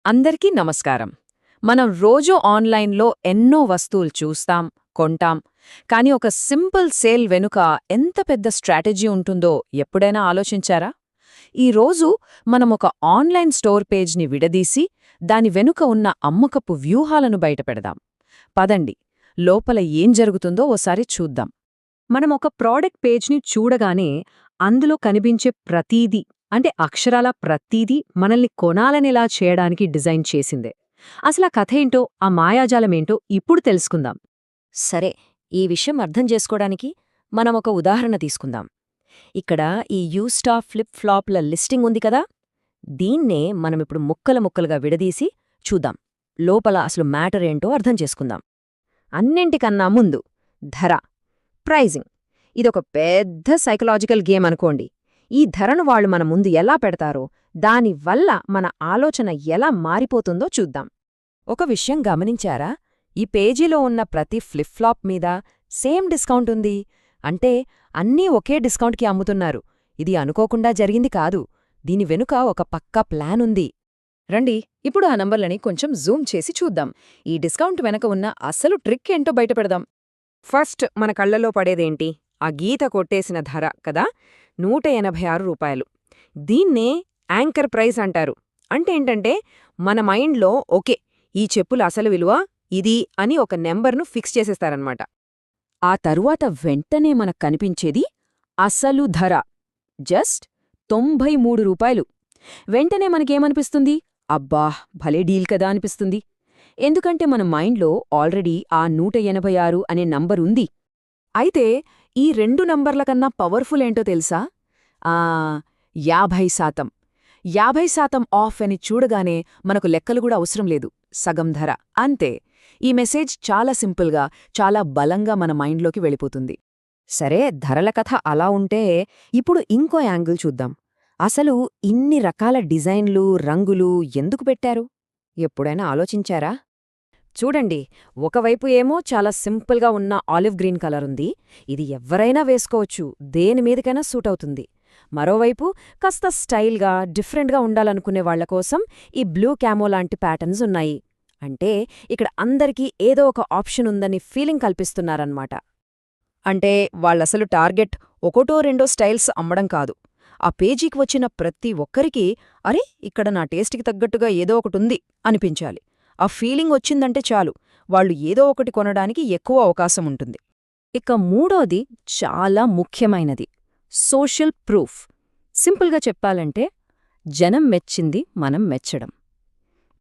అందరికీ నమస్కారం. మనం రోజూ ఆన్లైన్లో ఎన్నో వస్తువులు చూస్తాం, కొంటాం. కానీ ఒక సింపుల్ సేల్ వెనుక ఎంత పెద్ద స్ట్రాటజీ ఉంటుందో ఎప్పుడైనా ఆలోచించారా? ఈరోజు మనం ఒక ఆన్లైన్ స్టోర్ పేజ్ని విడదీసి దాని వెనుక ఉన్న అమ్మకపు వ్యూహాలను బయటపెడదాం. పదండి, లోపల ఏం జరుగుతుందో ఓసారి చూద్దాం. మనం ఒక ప్రోడక్ట్ పేజ్ని చూడగానే అందులో కనిపించే ప్రతీదీ అంటే అక్షరాల ప్రతీదీ మనల్ని కొనాలనేలా చేయడానికి డిజైన్ చేసిందే. అసలా కథేంటో, ఆ మాయాజాలమేంటో ఇప్పుడు తెలుసుకుందాం. సరే, ఈ విషయం అర్థం చేసుకోవడానికి మనం ఒక ఉదాహరణ తీసుకుందాం. ఇక్కడ ఈ యూస్టా ఫ్లిప్ ఫ్లాప్ల లిస్టింగ్ ఉంది కదా, దీన్నే మనమిప్పుడు ముక్కలుగా విడదీసి చూద్దాం. లోపల అసలు మ్యాటర్ ఏంటో అర్థం చేసుకుందాం. అన్నింటికన్నా ముందు ధర, ప్రైజింగ్. ఇదొక పెద్ద సైకలాజికల్ గేమ్ అనుకోండి. ఈ ధరను వాళ్ళు మన ముందు ఎలా పెడతారో దానివల్ల మన ఆలోచన ఎలా మారిపోతుందో చూద్దాం. ఒక విషయం గమనించారా? ఈ పేజీలో ఉన్న ప్రతి ఫ్లిప్ ఫ్లాప్ మీద సేమ్ డిస్కౌంట్ ఉంది. అంటే అన్నీ ఒకే డిస్కౌంట్కి అమ్ముతున్నారు. ఇది అనుకోకుండా జరిగింది కాదు. దీని వెనుక ఒక పక్కా ప్లాన్ ఉంది. రండి, ఇప్పుడు ఆ నంబర్లని కొంచెం జూమ్ చేసి చూద్దాం. ఈ డిస్కౌంట్ వెనక ఉన్న అసలు ట్రిక్ ఏంటో బయటపెడదాం. ఫస్ట్ మన కళ్లలో పడేదేంటి? ఆ గీత కొట్టేసిన ధర కదా, రూ. 186. దీన్నే యాంకర్ ప్రైస్ అంటారు. అంటే ఏంటంటే మన మైండ్లో ఓకే, ఈ చెప్పుల అసలు విలువ ఇది అని ఒక నెంబర్ను ఫిక్స్ చేసేస్తారన్నమాట. ఆ తరువాత వెంటనే మనకు కనిపించేది అసలు ధర, జస్ట్ రూ. 93. వెంటనే మనకేమనిపిస్తుంది? అబ్బా, భలే డీల్ కదా అనిపిస్తుంది. ఎందుకంటే మన మైండ్లో ఆల్రెడీ ఆ 186 అనే నంబరుంది. అయితే ఈ రెండు నంబర్ల కన్నా పవర్ఫుల్ ఏంటో తెలుసా? 50%. 50% ఆఫ్ అని చూడగానే మనకు లెక్కలు కూడా అవసరం లేదు, సగం ధర అంతే. ఈ మెసేజ్ చాలా సింపుల్గా, చాలా బలంగా మన మైండ్లోకి వెళ్ళిపోతుంది. సరే, ధరల కథ అలా ఉంటే ఇప్పుడు ఇంకో యాంగిల్ చూద్దాం. అసలు ఇన్ని రకాల డిజైన్లు, రంగులు ఎందుకు పెట్టారు? ఎప్పుడైనా ఆలోచించారా? చూడండి, ఒకవైపు ఏమో చాలా సింపుల్గా ఉన్న ఆలివ్ గ్రీన్ కలర్ ఉంది. ఇది ఎవ్వరైనా వేసుకోవచ్చు, దేని మీదకైనా సూట్ అవుతుంది. మరోవైపు కాస్త స్టైల్గా, డిఫరెంట్గా ఉండాలనుకునే వాళ్లకోసం ఈ బ్లూ క్యామో లాంటి ప్యాటర్న్స్ ఉన్నాయి. అంటే ఇక్కడ అందరికీ ఏదో ఒక ఆప్షన్ ఉందని ఫీలింగ్ కల్పిస్తున్నారన్నమాట. అంటే వాళ్ళసలు టార్గెట్ ఒకటో రెండో స్టైల్స్ అమ్మడం కాదు. ఆ పేజీకి వచ్చిన ప్రతి ఒక్కరికీ అరే, ఇక్కడ నా టేస్ట్కి తగ్గట్టుగా ఏదో ఒకటుంది అనిపించాలి. ఆ ఫీలింగ్ వచ్చిందంటే చాలు, వాళ్ళు ఏదో ఒకటి కొనడానికి ఎక్కువ అవకాశం ఉంటుంది. ఇక మూడోది చాలా ముఖ్యమైనది, సోషల్ ప్రూఫ్. సింపుల్గా చెప్పాలంటే జనం మెచ్చింది మనం మెచ్చడం.